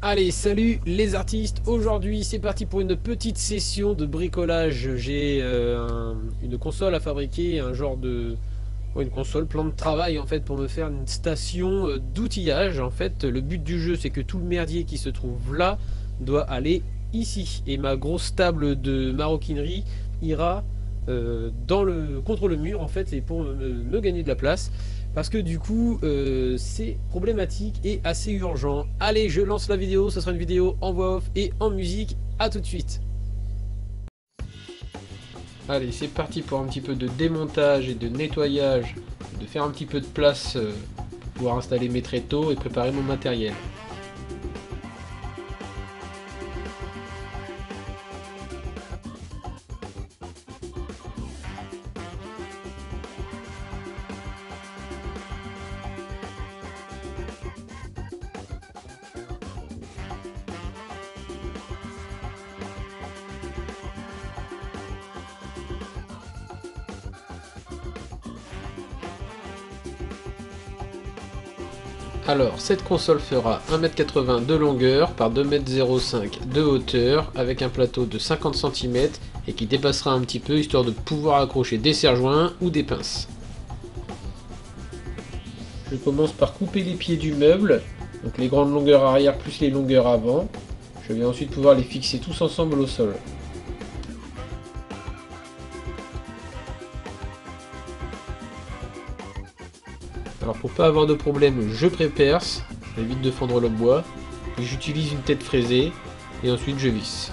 Allez, salut les artistes, aujourd'hui c'est parti pour une petite session de bricolage. J'ai une console à fabriquer, un genre de... une console, plan de travail en fait pour me faire une station d'outillage. En fait, le but du jeu c'est que tout le merdier qui se trouve là doit aller ici. Et ma grosse table de maroquinerie ira contre le mur en fait, c'est pour me gagner de la place. Parce que du coup c'est problématique et assez urgent. Allez, je lance la vidéo, ce sera une vidéo en voix off et en musique. À tout de suite. Allez, c'est parti pour un petit peu de démontage et de nettoyage, de faire un petit peu de place pour pouvoir installer mes tréteaux et préparer mon matériel. Alors, cette console fera 1,80 m de longueur par 2,05 m de hauteur avec un plateau de 50 cm et qui dépassera un petit peu histoire de pouvoir accrocher des serre-joints ou des pinces. Je commence par couper les pieds du meuble, donc les grandes longueurs arrière plus les longueurs avant. Je vais ensuite pouvoir les fixer tous ensemble au sol. Alors pour pas avoir de problème, je pré-perce, ça évite de fendre le bois, puis j'utilise une tête fraisée et ensuite je visse.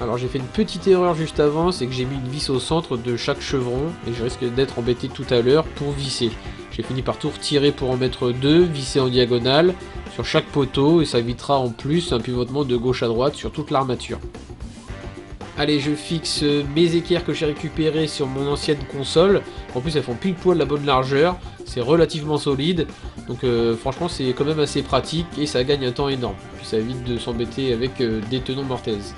Alors j'ai fait une petite erreur juste avant, c'est que j'ai mis une vis au centre de chaque chevron et je risque d'être embêté tout à l'heure pour visser. J'ai fini par tout retirer pour en mettre deux, visser en diagonale sur chaque poteau et ça évitera en plus un pivotement de gauche à droite sur toute l'armature. Allez, je fixe mes équerres que j'ai récupérées sur mon ancienne console. En plus elles font pile poil la bonne largeur, c'est relativement solide. Donc franchement c'est quand même assez pratique et ça gagne un temps énorme. Puis ça évite de s'embêter avec des tenons mortaises.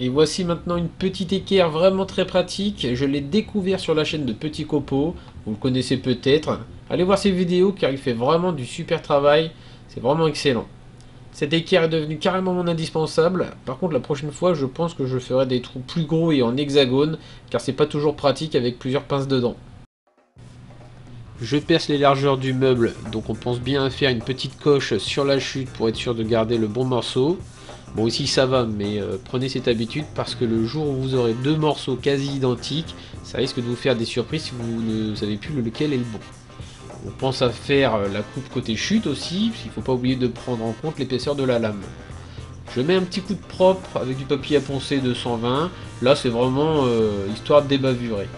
Et voici maintenant une petite équerre vraiment très pratique. Je l'ai découvert sur la chaîne de Petit Copeau. Vous le connaissez peut-être. Allez voir ses vidéos car il fait vraiment du super travail. C'est vraiment excellent. Cette équerre est devenue carrément mon indispensable. Par contre la prochaine fois je pense que je ferai des trous plus gros et en hexagone. Car c'est pas toujours pratique avec plusieurs pinces dedans. Je perce les largeurs du meuble. Donc on pense bien à faire une petite coche sur la chute pour être sûr de garder le bon morceau. Bon ici ça va, mais prenez cette habitude parce que le jour où vous aurez deux morceaux quasi identiques, ça risque de vous faire des surprises si vous ne savez plus lequel est le bon. On pense à faire la coupe côté chute aussi, parce qu'il ne faut pas oublier de prendre en compte l'épaisseur de la lame. Je mets un petit coup de propre avec du papier à poncer de 120, là c'est vraiment histoire de débavurer.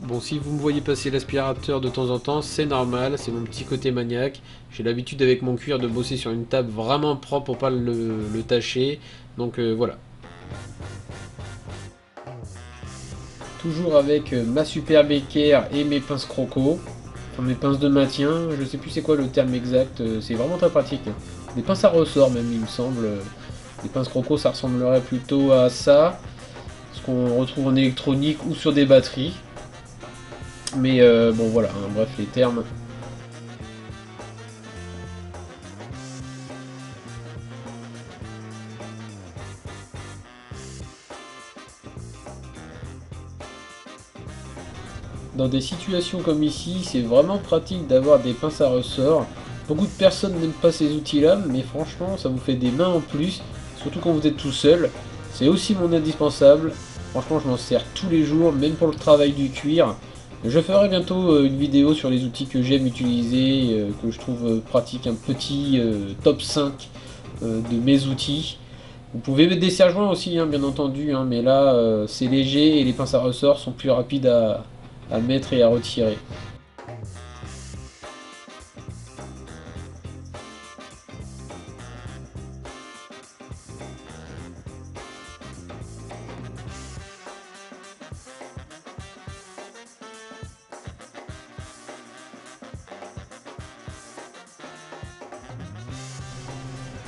Bon, si vous me voyez passer l'aspirateur de temps en temps, c'est normal, c'est mon petit côté maniaque. J'ai l'habitude avec mon cuir de bosser sur une table vraiment propre pour pas le tâcher, donc voilà. Toujours avec ma superbe équerre et mes pinces croco, enfin mes pinces de maintien, je sais plus c'est quoi le terme exact, c'est vraiment très pratique. Des pinces à ressort même il me semble, les pinces croco ça ressemblerait plutôt à ça, ce qu'on retrouve en électronique ou sur des batteries. Mais bon voilà, hein, bref les termes. Dans des situations comme ici, c'est vraiment pratique d'avoir des pinces à ressort. Beaucoup de personnes n'aiment pas ces outils là, mais franchement ça vous fait des mains en plus, surtout quand vous êtes tout seul. C'est aussi mon indispensable. Franchement, je m'en sers tous les jours, même pour le travail du cuir. Je ferai bientôt une vidéo sur les outils que j'aime utiliser, que je trouve pratique, un petit top 5 de mes outils. Vous pouvez mettre des serre-joints aussi, hein, bien entendu, hein, mais là c'est léger et les pinces à ressort sont plus rapides à mettre et à retirer.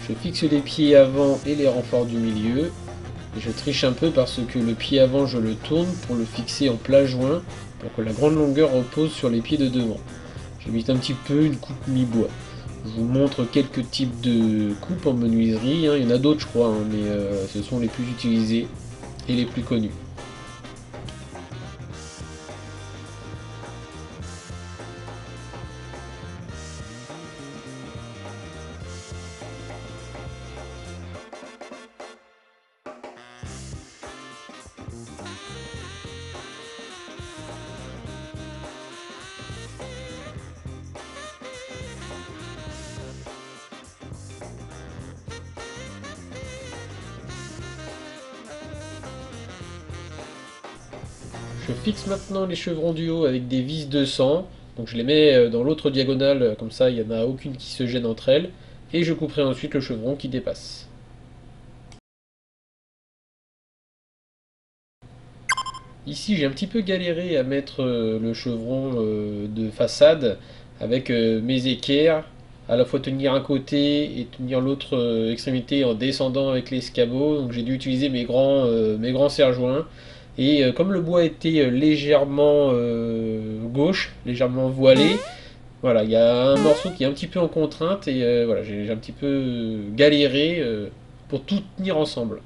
Je fixe les pieds avant et les renforts du milieu. Et je triche un peu parce que le pied avant je le tourne pour le fixer en plat joint pour que la grande longueur repose sur les pieds de devant. J'évite un petit peu une coupe mi-bois. Je vous montre quelques types de coupes en menuiserie, hein. Il y en a d'autres je crois, hein, mais ce sont les plus utilisés et les plus connus. Je fixe maintenant les chevrons du haut avec des vis 200. Donc je les mets dans l'autre diagonale, comme ça il n'y en a aucune qui se gêne entre elles. Et je couperai ensuite le chevron qui dépasse. Ici j'ai un petit peu galéré à mettre le chevron de façade avec mes équerres, à la fois tenir un côté et tenir l'autre extrémité en descendant avec l'escabeau. Donc j'ai dû utiliser mes grands serre-joints. Et comme le bois était légèrement gauche, légèrement voilé, voilà, il y a un morceau qui est un petit peu en contrainte et voilà, j'ai un petit peu galéré pour tout tenir ensemble.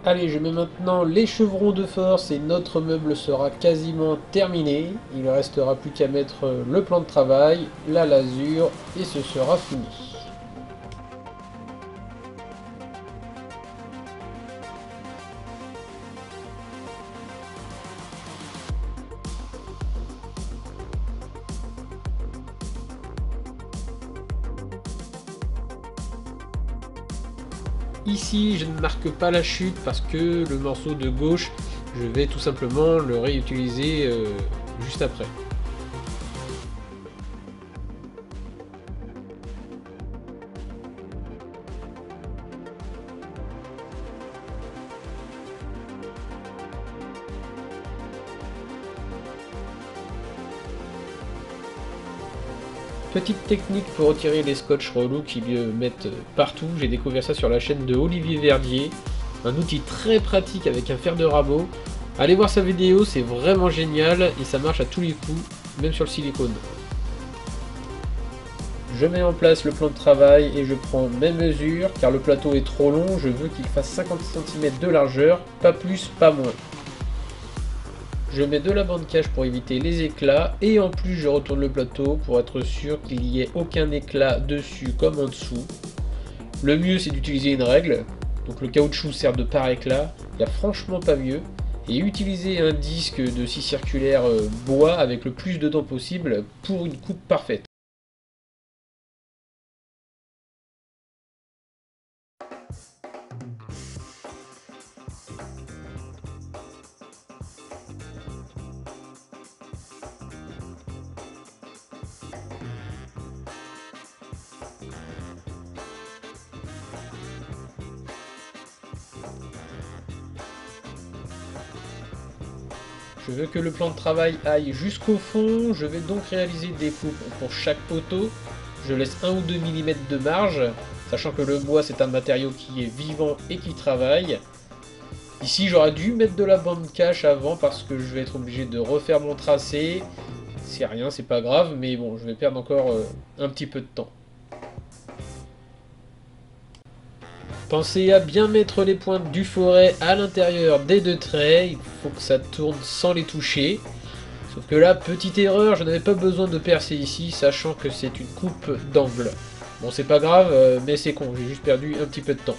Allez, je mets maintenant les chevrons de force et notre meuble sera quasiment terminé. Il ne restera plus qu'à mettre le plan de travail, la lasure et ce sera fini. Ici, je ne marque pas la chute parce que le morceau de gauche, je vais tout simplement le réutiliser juste après. Petite technique pour retirer les scotch relous qui le mettent partout, j'ai découvert ça sur la chaîne de Olivier Verdier, un outil très pratique avec un fer de rabot. Allez voir sa vidéo, c'est vraiment génial et ça marche à tous les coups, même sur le silicone. Je mets en place le plan de travail et je prends mes mesures car le plateau est trop long, je veux qu'il fasse 50 cm de largeur, pas plus, pas moins. Je mets de la bande cache pour éviter les éclats et en plus je retourne le plateau pour être sûr qu'il n'y ait aucun éclat dessus comme en dessous. Le mieux c'est d'utiliser une règle, donc le caoutchouc sert de pare-éclat, il n'y a franchement pas mieux. Et utiliser un disque de scie circulaire bois avec le plus de dents possible pour une coupe parfaite. Je veux que le plan de travail aille jusqu'au fond, je vais donc réaliser des coupes pour chaque poteau. Je laisse 1 ou 2 mm de marge, sachant que le bois c'est un matériau qui est vivant et qui travaille. Ici j'aurais dû mettre de la bande cache avant parce que je vais être obligé de refaire mon tracé. C'est rien, c'est pas grave, mais bon, je vais perdre encore un petit peu de temps. Pensez à bien mettre les pointes du forêt à l'intérieur des deux traits, il faut que ça tourne sans les toucher. Sauf que là, petite erreur, je n'avais pas besoin de percer ici, sachant que c'est une coupe d'angle. Bon, c'est pas grave, mais c'est con, j'ai juste perdu un petit peu de temps.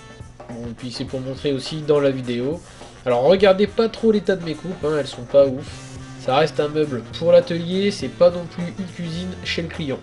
Bon, et puis c'est pour montrer aussi dans la vidéo. Alors regardez pas trop l'état de mes coupes, hein, elles sont pas ouf. Ça reste un meuble pour l'atelier, c'est pas non plus une cuisine chez le client.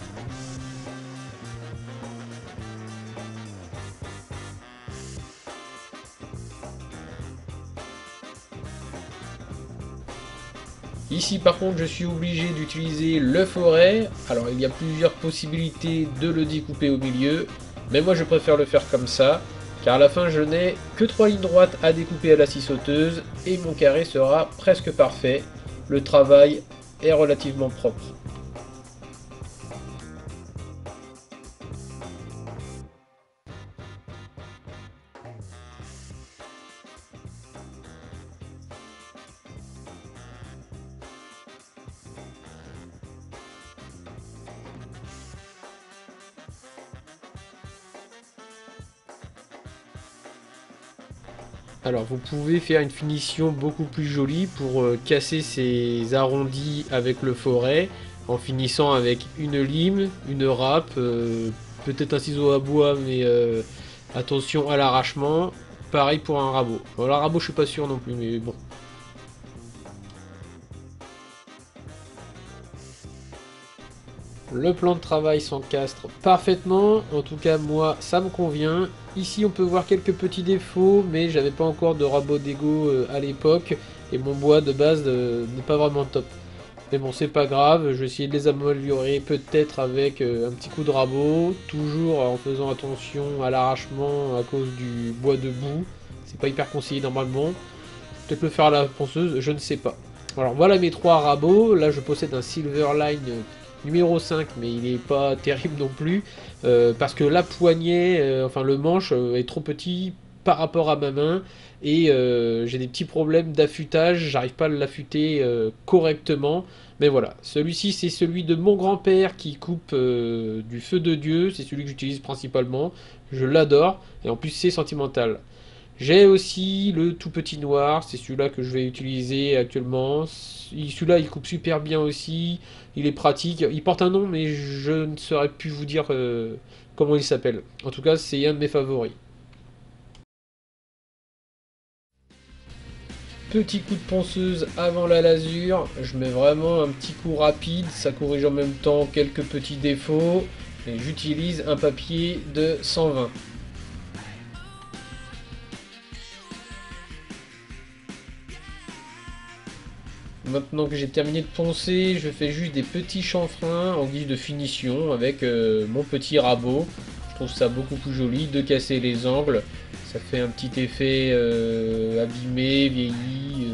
Ici par contre je suis obligé d'utiliser le forêt. Alors il y a plusieurs possibilités de le découper au milieu, mais moi je préfère le faire comme ça, car à la fin je n'ai que 3 lignes droites à découper à la scie sauteuse et mon carré sera presque parfait. Le travail est relativement propre. Alors vous pouvez faire une finition beaucoup plus jolie pour casser ces arrondis avec le forêt en finissant avec une lime, une râpe, peut-être un ciseau à bois mais attention à l'arrachement. Pareil pour un rabot. Bon, le rabot je suis pas sûr non plus mais bon. Le plan de travail s'encastre parfaitement, en tout cas moi ça me convient. Ici on peut voir quelques petits défauts, mais j'avais pas encore de rabot d'ego à l'époque, et mon bois de base n'est pas vraiment top. Mais bon c'est pas grave, je vais essayer de les améliorer peut-être avec un petit coup de rabot, toujours en faisant attention à l'arrachement à cause du bois debout. C'est pas hyper conseillé normalement. Peut-être le faire à la ponceuse, je ne sais pas. Alors voilà mes 3 rabots, là je possède un Silverline numéro 5 mais il n'est pas terrible non plus parce que la poignée, enfin le manche est trop petit par rapport à ma main et j'ai des petits problèmes d'affûtage, j'arrive pas à l'affûter correctement. Mais voilà, celui-ci c'est celui de mon grand-père qui coupe du feu de Dieu, c'est celui que j'utilise principalement, je l'adore et en plus c'est sentimental. J'ai aussi le tout petit noir, c'est celui-là que je vais utiliser actuellement. Celui-là il coupe super bien aussi, il est pratique. Il porte un nom mais je ne saurais plus vous dire comment il s'appelle. En tout cas c'est un de mes favoris. Petit coup de ponceuse avant la lasure, je mets vraiment un petit coup rapide, ça corrige en même temps quelques petits défauts. Et j'utilise un papier de 120. Maintenant que j'ai terminé de poncer, je fais juste des petits chanfreins en guise de finition avec mon petit rabot. Je trouve ça beaucoup plus joli de casser les angles. Ça fait un petit effet abîmé, vieilli,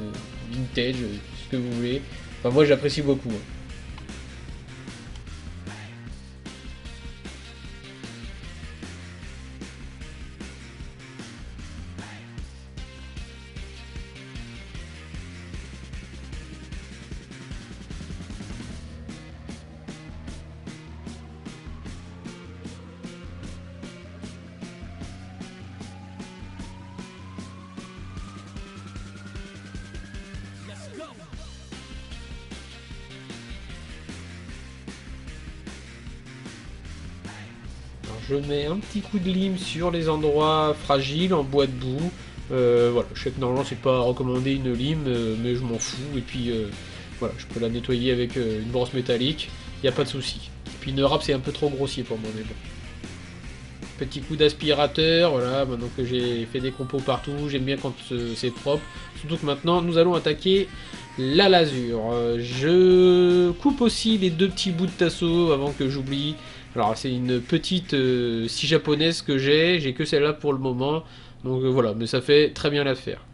vintage, ce que vous voulez. Enfin moi j'apprécie beaucoup, hein. Alors, je mets un petit coup de lime sur les endroits fragiles en bois de boue. Voilà, je sais que normalement c'est pas recommandé une lime, mais je m'en fous. Et puis voilà, je peux la nettoyer avec une brosse métallique, il n'y a pas de souci. Et puis une râpe c'est un peu trop grossier pour moi, mais bon. Petit coup d'aspirateur, voilà, maintenant que j'ai fait des compos partout, j'aime bien quand c'est propre. Surtout que maintenant nous allons attaquer la lasure. Je coupe aussi les deux petits bouts de tasseau avant que j'oublie. Alors c'est une petite scie japonaise que j'ai que celle-là pour le moment. Donc voilà, mais ça fait très bien l'affaire.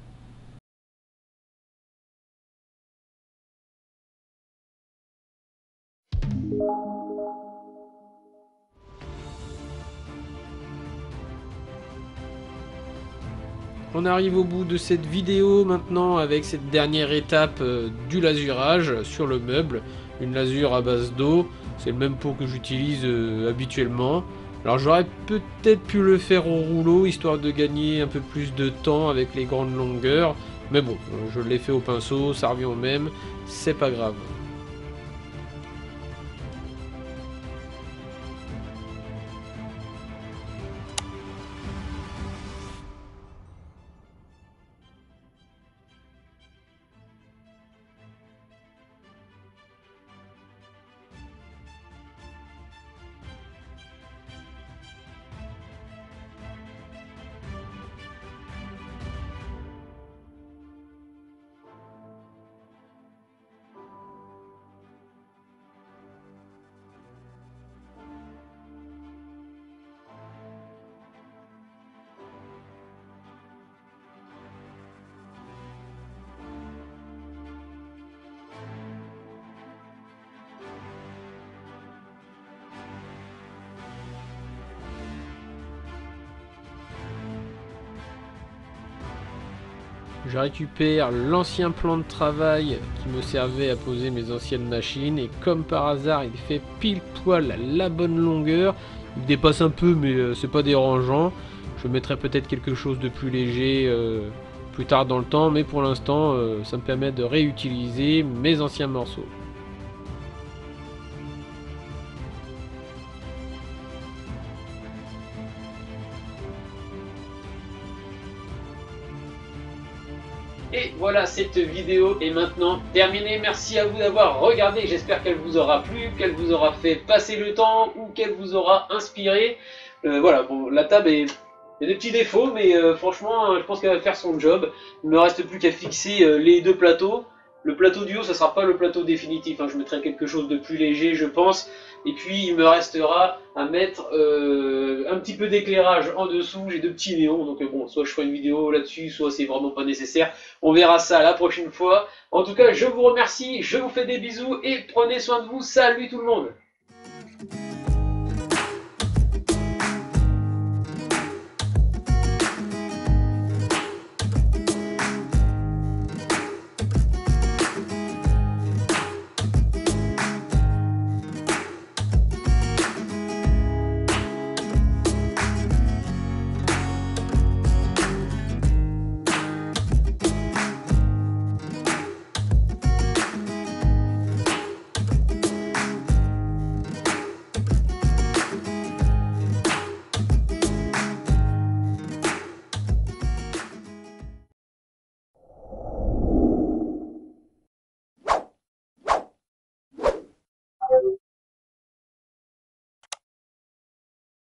On arrive au bout de cette vidéo maintenant avec cette dernière étape du lasurage sur le meuble. Une lasure à base d'eau, c'est le même pot que j'utilise habituellement. Alors j'aurais peut-être pu le faire au rouleau, histoire de gagner un peu plus de temps avec les grandes longueurs. Mais bon, je l'ai fait au pinceau, ça revient au même, c'est pas grave. Je récupère l'ancien plan de travail qui me servait à poser mes anciennes machines et comme par hasard il fait pile poil la bonne longueur. Il dépasse un peu mais c'est pas dérangeant. Je mettrai peut-être quelque chose de plus léger plus tard dans le temps, mais pour l'instant ça me permet de réutiliser mes anciens morceaux. Et voilà, cette vidéo est maintenant terminée. Merci à vous d'avoir regardé. J'espère qu'elle vous aura plu, qu'elle vous aura fait passer le temps ou qu'elle vous aura inspiré. Voilà, bon, la table est... Il y a des petits défauts, mais franchement, je pense qu'elle va faire son job. Il ne me reste plus qu'à fixer les deux plateaux. Le plateau du haut, ça ne sera pas le plateau définitif. Hein. Je mettrai quelque chose de plus léger, je pense. Et puis, il me restera à mettre un petit peu d'éclairage en dessous. J'ai deux petits néons, donc bon, soit je ferai une vidéo là-dessus, soit c'est vraiment pas nécessaire. On verra ça la prochaine fois. En tout cas, je vous remercie, je vous fais des bisous et prenez soin de vous. Salut tout le monde!